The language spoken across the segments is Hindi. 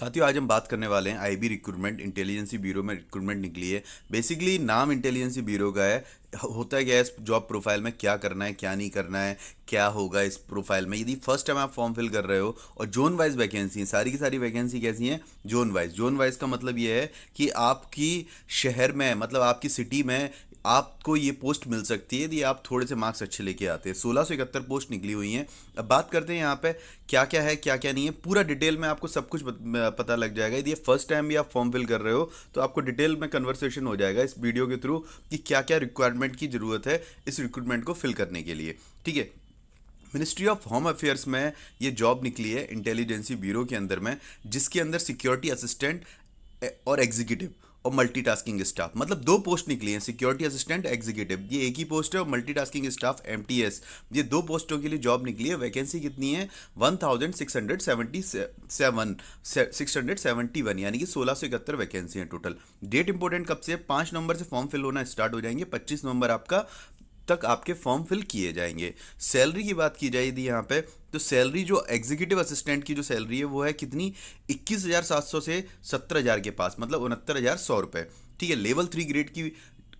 साथियों, आज हम बात करने वाले हैं आईबी रिक्रूटमेंट इंटेलिजेंसी ब्यूरो में रिक्रूटमेंट निकली है। बेसिकली नाम इंटेलिजेंसी ब्यूरो का है। होता क्या है इस जॉब प्रोफाइल में, क्या करना है क्या नहीं करना है, क्या होगा इस प्रोफाइल में यदि फर्स्ट टाइम आप फॉर्म फिल कर रहे हो। और जोन वाइज वैकेंसी है, सारी की सारी वैकेंसी कैसी हैं, जोन वाइज का मतलब ये है कि आपकी शहर में, मतलब आपकी सिटी में आपको ये पोस्ट मिल सकती है यदि आप थोड़े से मार्क्स अच्छे लेके आते हैं। 1671 पोस्ट निकली हुई हैं। अब बात करते हैं यहाँ पे क्या क्या है क्या क्या नहीं है, पूरा डिटेल में आपको सब कुछ पता लग जाएगा। यदि फर्स्ट टाइम भी आप फॉर्म फिल कर रहे हो तो आपको डिटेल में कन्वर्सेशन हो जाएगा इस वीडियो के थ्रू कि क्या क्या रिक्वायरमेंट की ज़रूरत है इस रिक्रूटमेंट को फिल करने के लिए। ठीक है, मिनिस्ट्री ऑफ होम अफेयर्स में ये जॉब निकली है इंटेलिजेंसी ब्यूरो के अंदर में, जिसके अंदर सिक्योरिटी असिस्टेंट और एग्जीक्यूटिव और मल्टीटास्किंग स्टाफ, मतलब दो पोस्ट निकली हैं, सिक्योरिटी असिस्टेंट एग्जीक्यूटिव, ये एक ही पोस्ट है, और मल्टीटास्किंग स्टाफ एमटीएस, ये दो पोस्टों के लिए जॉब निकली है। वैकेंसी कितनी है 1671, यानी कि 1671 वैकेंसी है टोटल। डेट इंपॉर्टेंट कब से है, 5 नवंबर से फॉर्म फिल होना स्टार्ट हो जाएंगे, 25 नवंबर आपका तक आपके फॉर्म फिल किए जाएंगे। सैलरी की बात की जाएगी यहाँ पे, तो सैलरी जो एग्जीक्यूटिव असिस्टेंट की जो सैलरी है वो है कितनी, 21,700 से 70,000 के पास, मतलब 69,100 रुपये। ठीक है, लेवल 3 ग्रेड की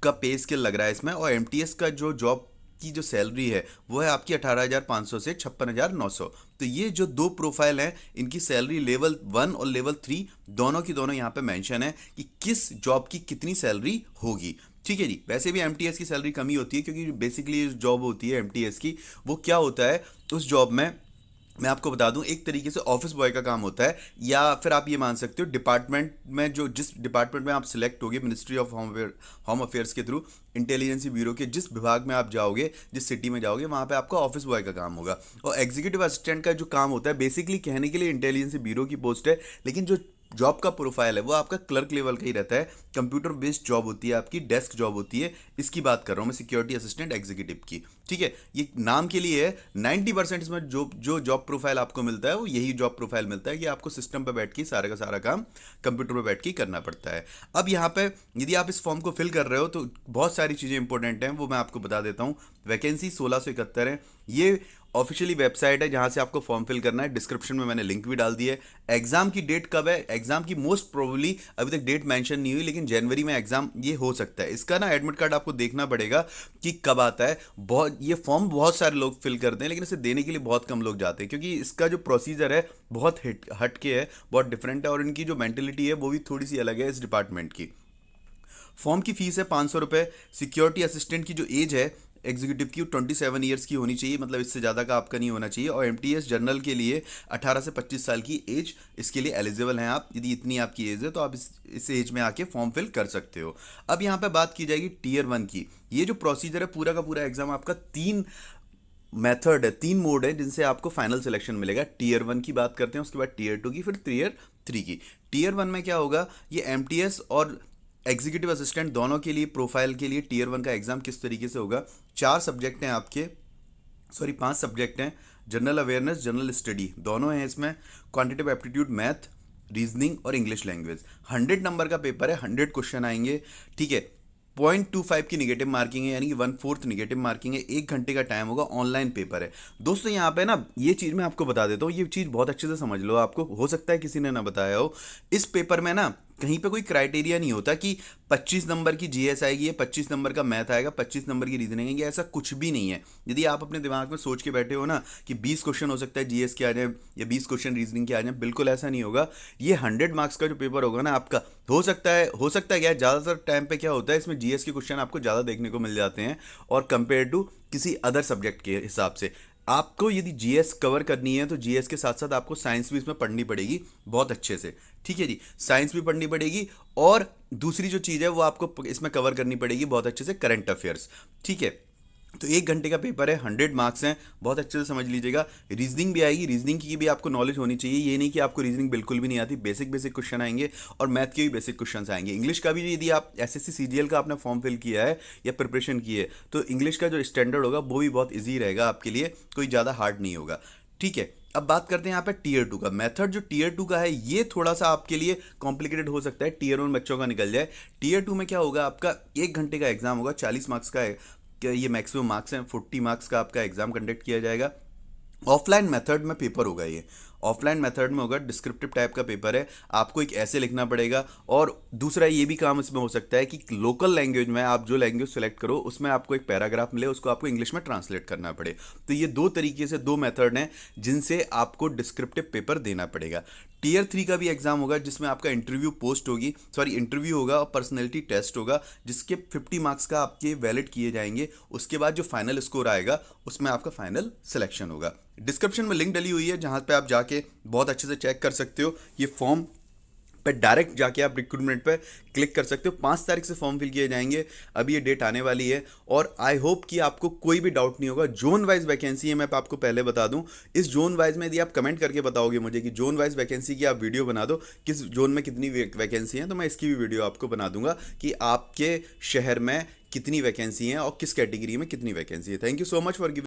का पे स्केल लग रहा है इसमें। और एमटीएस का जो जॉब की जो सैलरी है वो है आपकी 18,500 से 56,900। तो ये जो दो प्रोफाइल हैं इनकी सैलरी लेवल 1 और लेवल 3 दोनों की दोनों यहाँ पे मेंशन है कि किस जॉब की कितनी सैलरी होगी। ठीक है जी, वैसे भी एमटीएस की सैलरी कम ही होती है, क्योंकि बेसिकली जॉब होती है एमटीएस की, वो क्या होता है उस जॉब में, मैं आपको बता दूं, एक तरीके से ऑफिस बॉय का काम होता है, या फिर आप ये मान सकते हो डिपार्टमेंट में, जो जिस डिपार्टमेंट में आप सिलेक्ट होगे मिनिस्ट्री ऑफ होम अफेयर्स के थ्रू, इंटेलिजेंसी ब्यूरो के जिस विभाग में आप जाओगे, जिस सिटी में जाओगे, वहाँ पे आपका ऑफिस बॉय का काम होगा। और एग्जीक्यूटिव असिस्टेंट का जो काम होता है, बेसिकली कहने के लिए इंटेलिजेंसी ब्यूरो की पोस्ट है, लेकिन जो जॉब का प्रोफाइल है वो आपका क्लर्क लेवल का ही रहता है। कंप्यूटर बेस्ड जॉब होती है, आपकी डेस्क जॉब होती है, इसकी बात कर रहा हूँ मैं, सिक्योरिटी असिस्टेंट एग्जीक्यूटिव की। ठीक है, ये नाम के लिए है। 90% इसमें जो जो जॉब प्रोफाइल आपको मिलता है वो यही जॉब प्रोफाइल मिलता है कि आपको सिस्टम पर बैठ के सारा का सारा काम कंप्यूटर पर बैठ के करना पड़ता है। अब यहाँ पे यदि आप इस फॉर्म को फिल कर रहे हो तो बहुत सारी चीज़ें इंपॉर्टेंट हैं, वो मैं आपको बता देता हूँ। वैकेंसी 1671 है, ये ऑफिशियली वेबसाइट है जहां से आपको फॉर्म फिल करना है। डिस्क्रिप्शन में मैंने लिंक भी डाल दी है। एग्जाम की डेट कब है, एग्जाम की मोस्ट प्रोबेबली अभी तक डेट मेंशन नहीं हुई, लेकिन जनवरी में एग्जाम ये हो सकता है। इसका ना एडमिट कार्ड आपको देखना पड़ेगा कि कब आता है। बहुत ये फॉर्म बहुत सारे लोग फिल करते हैं, लेकिन इसे देने के लिए बहुत कम लोग जाते हैं, क्योंकि इसका जो प्रोसीजर है बहुत हटके है, बहुत डिफरेंट है, और इनकी जो मेंटेलिटी है वो भी थोड़ी सी अलग है इस डिपार्टमेंट की। फॉर्म की फीस है 500 रुपये। सिक्योरिटी असिस्टेंट की जो एज है एग्जीक्यूटिव की 27 ईयर्स की होनी चाहिए, मतलब इससे ज़्यादा का आपका नहीं होना चाहिए। और एमटीएस जनरल के लिए 18 से 25 साल की एज इसके लिए एलिजिबल हैं आप। यदि इतनी आपकी एज है तो आप इस एज में आके फॉर्म फिल कर सकते हो। अब यहाँ पे बात की जाएगी टीयर 1 की। ये जो प्रोसीजर है पूरा का पूरा एग्जाम आपका 3 मेथड है, 3 मोड है जिनसे आपको फाइनल सिलेक्शन मिलेगा। टीयर 1 की बात करते हैं, उसके बाद टीयर 2 की, फिर टीयर 3 की। टीयर 1 में क्या होगा, ये एमटीएस और एग्जीक्यूटिव असिस्टेंट दोनों के लिए प्रोफाइल के लिए टीयर 1 का एग्जाम किस तरीके से होगा। 4 सब्जेक्ट हैं आपके, सॉरी 5 सब्जेक्ट हैं। जनरल अवेयरनेस, जनरल स्टडी दोनों हैं इसमें। क्वांटिटेटिव एप्टीट्यूड, मैथ, रीजनिंग और इंग्लिश लैंग्वेज। 100 नंबर का पेपर है, 100 क्वेश्चन आएंगे। ठीक है, 0.25 की निगेटिव मार्किंग है, यानी कि 1/4 निगेटिव मार्किंग है। 1 घंटे का टाइम होगा, ऑनलाइन पेपर है। दोस्तों यहाँ पे ना ये चीज़ मैं आपको बता देता हूँ, ये चीज़ बहुत अच्छे से समझ लो, आपको हो सकता है किसी ने ना बताया हो। इस पेपर में ना कहीं पे कोई क्राइटेरिया नहीं होता कि 25 नंबर की जीएस आएगी या 25 नंबर का मैथ आएगा, 25 नंबर की रीजनिंग आएगी, ऐसा कुछ भी नहीं है। यदि आप अपने दिमाग में सोच के बैठे हो ना कि 20 क्वेश्चन हो सकता है जीएस के आ जाए या 20 क्वेश्चन रीजनिंग के आ जाए, बिल्कुल ऐसा नहीं होगा। ये 100 मार्क्स का जो पेपर होगा ना आपका, हो सकता है क्या, ज़्यादातर टाइम पे क्या होता है इसमें जीएस के क्वेश्चन आपको ज़्यादा देखने को मिल जाते हैं, और कंपेयर टू किसी अदर सब्जेक्ट के हिसाब से। आपको यदि जीएस कवर करनी है तो जीएस के साथ साथ आपको साइंस भी इसमें पढ़नी पड़ेगी बहुत अच्छे से। ठीक है जी, साइंस भी पढ़नी पड़ेगी, और दूसरी जो चीज़ है वो आपको इसमें कवर करनी पड़ेगी बहुत अच्छे से, करंट अफेयर्स। ठीक है, तो 1 घंटे का पेपर है, 100 मार्क्स हैं, बहुत अच्छे से समझ लीजिएगा। रीजनिंग भी आएगी, रीजनिंग की भी आपको नॉलेज होनी चाहिए, ये नहीं कि आपको रीजनिंग बिल्कुल भी नहीं आती, बेसिक बेसिक क्वेश्चन आएंगे, और मैथ के भी बेसिक क्वेश्चन आएंगे। इंग्लिश का भी यदि आप एसएससी सीजीएल का आपने फॉर्म फिल किया है या प्रिपरेशन की है तो इंग्लिश का जो स्टैंडर्ड होगा वो भी बहुत ईजी रहेगा आपके लिए, कोई ज़्यादा हार्ड नहीं होगा। ठीक है, अब बात करते हैं यहाँ पे टीयर 2 का मेथड। जो टीयर 2 का है ये थोड़ा सा आपके लिए कॉम्प्लिकेटेड हो सकता है, टीयर 1 बच्चों का निकल जाए। टीयर 2 में क्या होगा, आपका 1 घंटे का एग्जाम होगा, 40 मार्क्स का है, कि ये मैक्सिमम मार्क्स हैं, 40 मार्क्स का आपका एग्जाम कंडक्ट किया जाएगा। ऑफलाइन मेथड में पेपर होगा ये, ऑफलाइन मेथड में होगा, डिस्क्रिप्टिव टाइप का पेपर है, आपको एक ऐसे लिखना पड़ेगा। और दूसरा ये भी काम इसमें हो सकता है कि लोकल लैंग्वेज में आप जो लैंग्वेज सेलेक्ट करो उसमें आपको एक पैराग्राफ मिले, उसको आपको इंग्लिश में ट्रांसलेट करना पड़े। तो ये दो तरीके से दो मेथड हैं जिनसे आपको डिस्क्रिप्टिव पेपर देना पड़ेगा। टीयर 3 का भी एग्जाम होगा जिसमें आपका इंटरव्यू पोस्ट होगी, सॉरी इंटरव्यू होगा और पर्सनैलिटी टेस्ट होगा, जिसके 50 मार्क्स का आपके वैलिड किए जाएंगे। उसके बाद जो फाइनल स्कोर आएगा उसमें आपका फाइनल सिलेक्शन होगा। डिस्क्रिप्शन में लिंक डली हुई है जहां पे आप जाके बहुत अच्छे से चेक कर सकते हो। ये फॉर्म पे डायरेक्ट जाके आप रिक्रूटमेंट पे क्लिक कर सकते हो। 5 तारीख से फॉर्म फिल किए जाएंगे, अभी ये डेट आने वाली है। और आई होप कि आपको कोई भी डाउट नहीं होगा। जोन वाइज वैकेंसी है, मैं आपको पहले बता दूं। इस जोन वाइज में यदि आप कमेंट करके बताओगे मुझे कि जोन वाइज वैकेंसी की आप वीडियो बना दो, किस जोन में कितनी वैकेंसी है, तो मैं इसकी भी वीडियो आपको बना दूंगा कि आपके शहर में कितनी वैकेंसी है और किस कैटेगरी में कितनी वैकेंसी है। Thank you so much for giving